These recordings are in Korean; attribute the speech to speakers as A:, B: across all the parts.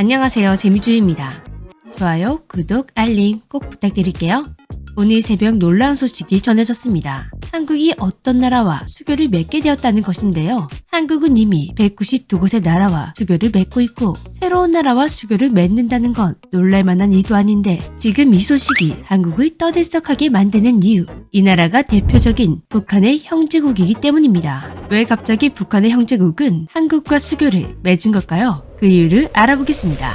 A: 안녕하세요, 재미주입니다. 좋아요, 구독, 알림 꼭 부탁드릴게요. 오늘 새벽 놀라운 소식이 전해졌습니다. 한국이 어떤 나라와 수교를 맺게 되었다는 것인데요. 한국은 이미 192곳의 나라와 수교를 맺고 있고 새로운 나라와 수교를 맺는다는 건 놀랄만한 일도 아닌데 지금 이 소식이 한국을 떠들썩하게 만드는 이유, 이 나라가 대표적인 북한의 형제국이기 때문입니다. 왜 갑자기 북한의 형제국은 한국과 수교를 맺은 걸까요? 그 이유를 알아보겠습니다.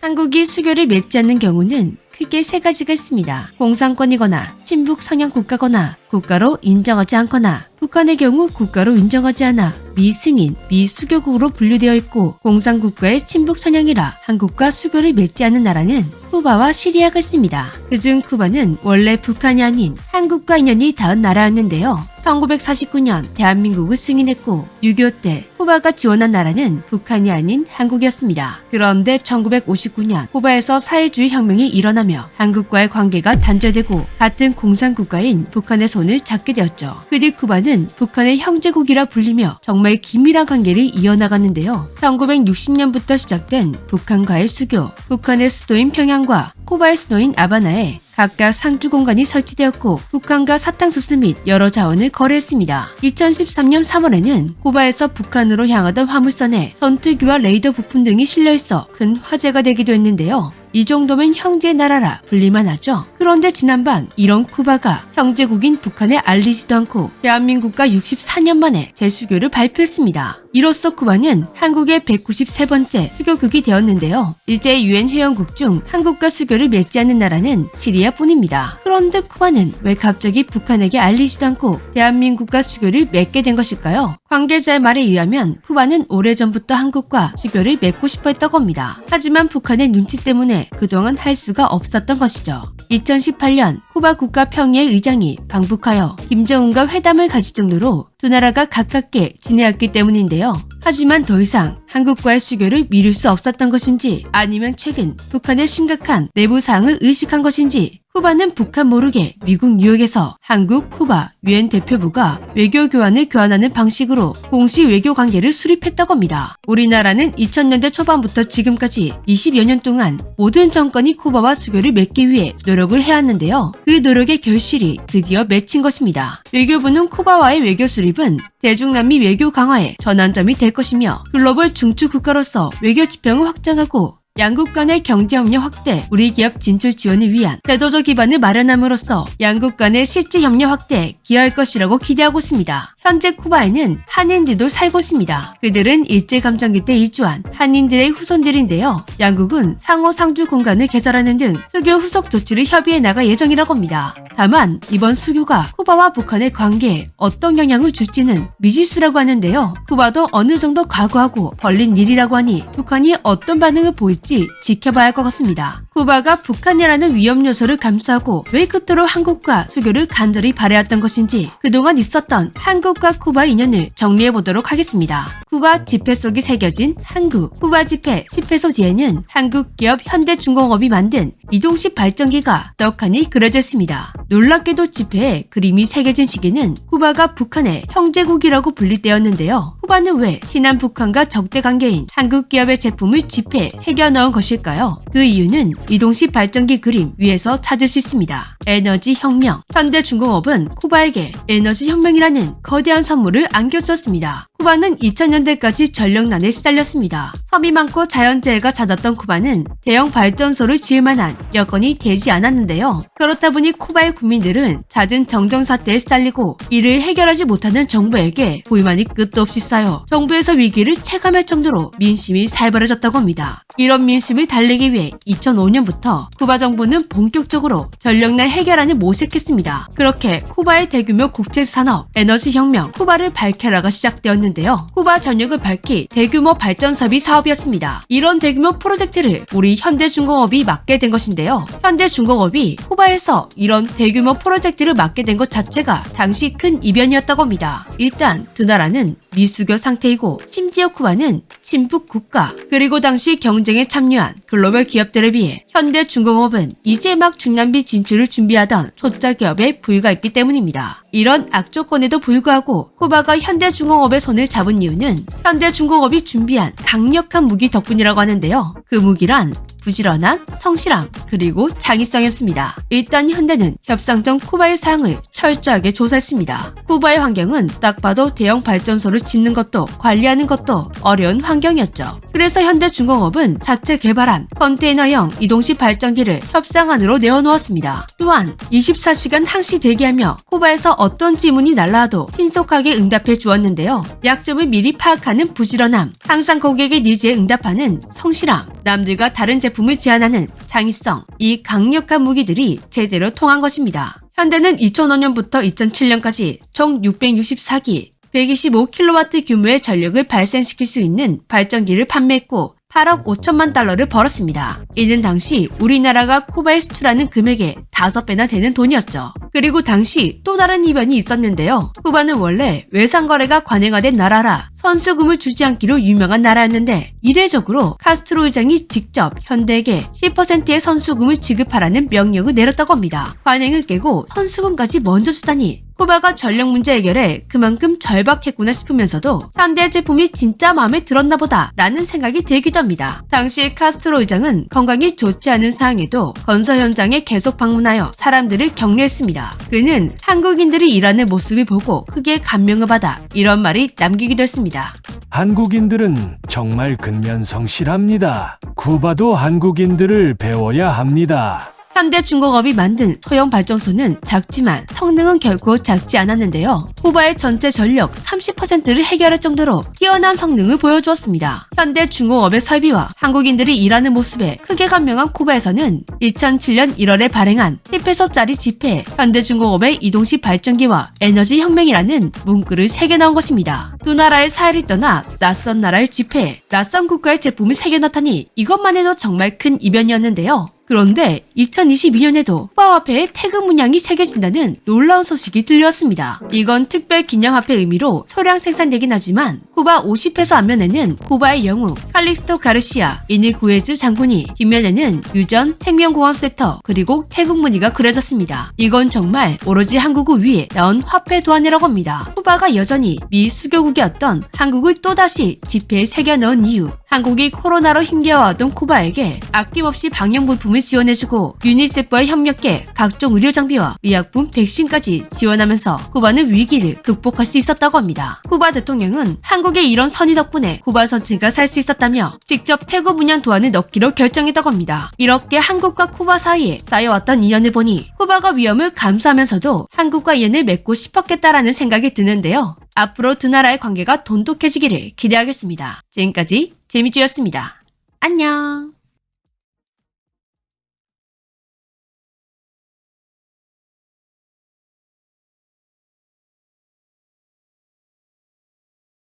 A: 한국이 수교를 맺지 않는 경우는 크게 세 가지가 있습니다. 공산권이거나 친북 성향 국가거나 국가로 인정하지 않거나 북한의 경우 국가로 인정하지 않아 미승인, 미수교국으로 분류되어 있고 공산국가의 친북 성향이라 한국과 수교를 맺지 않는 나라는 쿠바와 시리아가 있습니다. 그중 쿠바는 원래 북한이 아닌 한국과 인연이 닿은 나라였는데요. 1949년 대한민국을 승인했고 6.25 때 쿠바가 지원한 나라는 북한이 아닌 한국이었습니다. 그런데 1959년 쿠바에서 사회주의 혁명이 일어나며 한국과의 관계가 단절되고 같은 공산국가인 북한의 손을 잡게 되었죠. 그 뒤 쿠바는 북한의 형제국이라 불리며 정말 긴밀한 관계를 이어나갔는데요. 1960년부터 시작된 북한과의 수교, 북한의 수도인 평양과 쿠바의 수도인 아바나에 각각 상주 공간이 설치되었고 북한과 사탕수수 및 여러 자원을 거래했습니다. 2013년 3월에는 쿠바에서 북한으로 향하던 화물선에 전투기와 레이더 부품 등이 실려있어 큰 화제가 되기도 했는데요. 이 정도면 형제 나라라 불릴만 하죠. 그런데 지난밤 이런 쿠바가 형제국인 북한에 알리지도 않고 대한민국과 64년 만에 재수교를 발표했습니다. 이로써 쿠바는 한국의 193번째 수교국이 되었는데요. 이제 유엔 회원국 중 한국과 수교를 맺지 않는 나라는 시리아뿐입니다. 그런데 쿠바는 왜 갑자기 북한에게 알리지도 않고 대한민국과 수교를 맺게 된 것일까요? 관계자의 말에 의하면 쿠바는 오래전부터 한국과 수교를 맺고 싶어 했다고 합니다. 하지만 북한의 눈치 때문에 그동안 할 수가 없었던 것이죠. 2018년 쿠바 국가평의회 의장이 방북하여 김정은과 회담을 가질 정도로 두 나라가 가깝게 지내왔기 때문인데요. 하지만 더 이상 한국과의 수교를 미룰 수 없었던 것인지 아니면 최근 북한의 심각한 내부 사항을 의식한 것인지 쿠바는 북한 모르게 미국 뉴욕에서 한국, 쿠바, 유엔 대표부가 외교 교환을 교환하는 방식으로 공식 외교 관계를 수립했다고 합니다. 우리나라는 2000년대 초반부터 지금까지 20여 년 동안 모든 정권이 쿠바와 수교를 맺기 위해 노력을 해왔는데요. 그 노력의 결실이 드디어 맺힌 것입니다. 외교부는 쿠바와의 외교 수립은 대중남미 외교 강화의 전환점이 될 것이며 글로벌 중추 국가로서 외교 지평을 확장하고 양국 간의 경제협력 확대, 우리 기업 진출 지원을 위한 제도적 기반을 마련함으로써 양국 간의 실질 협력 확대에 기여할 것이라고 기대하고 있습니다. 현재 쿠바에는 한인들도 살고 있습니다. 그들은 일제감정기 때 이주한 한인들의 후손들인데요. 양국은 상호 상주 공간을 개설하는 등 수교 후속 조치를 협의해 나갈 예정이라고 합니다. 다만 이번 수교가 쿠바와 북한의 관계에 어떤 영향을 줄지는 미지수라고 하는데요. 쿠바도 어느 정도 각오하고 벌린 일이라고 하니 북한이 어떤 반응을 보일지 지켜봐야 할 것 같습니다. 쿠바가 북한이라는 위험 요소를 감수하고 왜 그토록 한국과 수교를 간절히 바라왔던 것인지 그동안 있었던 한국과 쿠바 인연을 정리해보도록 하겠습니다. 쿠바 지폐 속에 새겨진 한국, 쿠바 지폐 10페소 뒤에는 한국 기업 현대중공업이 만든 이동식 발전기가 떡하니 그려져 있습니다. 놀랍게도 지폐에 그림이 새겨진 시기는 쿠바가 북한의 형제국이라고 분릴 때였는데요. 쿠바는 왜 친한 북한과 적대 관계인 한국 기업의 제품을 지폐에 새겨 넣은 것일까요? 그 이유는 이동식 발전기 그림 위에서 찾을 수 있습니다. 에너지 혁명. 현대중공업은 쿠바에게 에너지 혁명이라는 거대한 선물을 안겨주었습니다. 쿠바는 2000년대까지 전력난에 시달렸습니다. 섬이 많고 자연재해가 잦았던 쿠바는 대형 발전소를 지을 만한 여건이 되지 않았는데요. 그렇다 보니 쿠바의 국민들은 잦은 정전사태에 시달리고 이를 해결하지 못하는 정부에게 불만이 끝도 없이 쌓여 정부에서 위기를 체감할 정도로 민심이 살벌해졌다고 합니다. 이런 민심을 달래기 위해 2005년부터 쿠바 정부는 본격적으로 전력난 해결안을 모색했습니다. 그렇게 쿠바의 대규모 국제산업, 에너지혁명, 쿠바를 밝혀라가 시작되었는데요. 쿠바 전역을 밝히 대규모 발전설비 사업이었습니다. 이런 대규모 프로젝트를 우리 현대중공업이 맡게 된 것인데요. 현대중공업이 쿠바에서 이런 대규모 프로젝트를 맡게 된 것 자체가 당시 큰 이변이었다고 합니다. 일단 두 나라는 미수교 상태이고 심지어 쿠바는 친북 국가 그리고 당시 경쟁에 참여한 글로벌 기업들에 비해 현대중공업은 이제 막 중남미 진출을 준비하던 초짜 기업에 부유가 있기 때문입니다. 이런 악조건에도 불구하고 쿠바가 현대중공업의 손을 잡은 이유는 현대중공업이 준비한 강력한 무기 덕분이라고 하는데요. 그 무기란 부지런함, 성실함, 그리고 창의성이었습니다. 일단 현대는 협상 전 쿠바의 사항을 철저하게 조사했습니다. 쿠바의 환경은 딱 봐도 대형 발전소를 짓는 것도 관리하는 것도 어려운 환경이었죠. 그래서 현대중공업은 자체 개발한 컨테이너형 이동식 발전기를 협상안으로 내어놓았습니다. 또한 24시간 항시 대기하며 쿠바에서 어떤 질문이 날라와도 신속하게 응답해 주었는데요. 약점을 미리 파악하는 부지런함, 항상 고객의 니즈에 응답하는 성실함, 남들과 다른 제품을 제안하는 창의성, 이 강력한 무기들이 제대로 통한 것입니다. 현대는 2005년부터 2007년까지 총 664기, 125kW 규모의 전력을 발생시킬 수 있는 발전기를 판매했고 8억 5천만 달러를 벌었습니다. 이는 당시 우리나라가 쿠바에 수출하는 금액의 5배나 되는 돈이었죠. 그리고 당시 또 다른 이변이 있었는데요. 쿠바는 원래 외상거래가 관행화된 나라라 선수금을 주지 않기로 유명한 나라였는데 이례적으로 카스트로 의장이 직접 현대에게 10%의 선수금을 지급하라는 명령을 내렸다고 합니다. 관행을 깨고 선수금까지 먼저 주다니 쿠바가 전력 문제 해결에 그만큼 절박했구나 싶으면서도 현대 제품이 진짜 마음에 들었나 보다 라는 생각이 들기도 합니다. 당시 카스트로 의장은 건강이 좋지 않은 상황에도 건설 현장에 계속 방문하여 사람들을 격려했습니다. 그는 한국인들이 일하는 모습을 보고 크게 감명을 받아 이런 말이 남기기도 했습니다.
B: 한국인들은 정말 근면성실합니다. 쿠바도 한국인들을 배워야 합니다.
A: 현대중공업이 만든 소형 발전소는 작지만 성능은 결코 작지 않았는데요. 쿠바의 전체 전력 30%를 해결할 정도로 뛰어난 성능을 보여주었습니다. 현대중공업의 설비와 한국인들이 일하는 모습에 크게 감명한 쿠바에서는 2007년 1월에 발행한 10페소짜리 지폐에 현대중공업의 이동식 발전기와 에너지 혁명이라는 문구를 새겨넣은 것입니다. 두 나라의 사이를 떠나 낯선 나라의 지폐에 낯선 국가의 제품을 새겨넣다니 이것만 해도 정말 큰 이변이었는데요. 그런데 2022년에도 쿠바화폐에 태그 문양이 새겨진다는 놀라운 소식이 들려왔습니다. 이건 특별 기념화폐 의미로 소량 생산되긴 하지만 쿠바 50페소 앞면에는 쿠바의 영웅 칼릭스토 가르시아, 이니구에즈 장군이, 뒷면에는 유전 생명공학센터 그리고 태국 무늬가 그려졌습니다. 이건 정말 오로지 한국을 위해 나온 화폐 도안이라고 합니다. 쿠바가 여전히 미 수교국이었던 한국을 또다시 지폐에 새겨넣은 이유, 한국이 코로나로 힘겨워하던 쿠바에게 아낌없이 방역물품을 지원해주고 유니세프와 협력해 각종 의료장비와 의약품, 백신까지 지원하면서 쿠바는 위기를 극복할 수 있었다고 합니다. 쿠바 대통령은 한국의 이런 선의 덕분에 쿠바 전체가 살 수 있었다며 직접 태국 문양 도안을 넣기로 결정했다고 합니다. 이렇게 한국과 쿠바 사이에 쌓여왔던 인연을 보니 쿠바가 위험을 감수하면서도 한국과 인연을 맺고 싶었겠다라는 생각이 드는데요. 앞으로 두 나라의 관계가 돈독해지기를 기대하겠습니다. 지금까지 재미쥐였습니다. 안녕.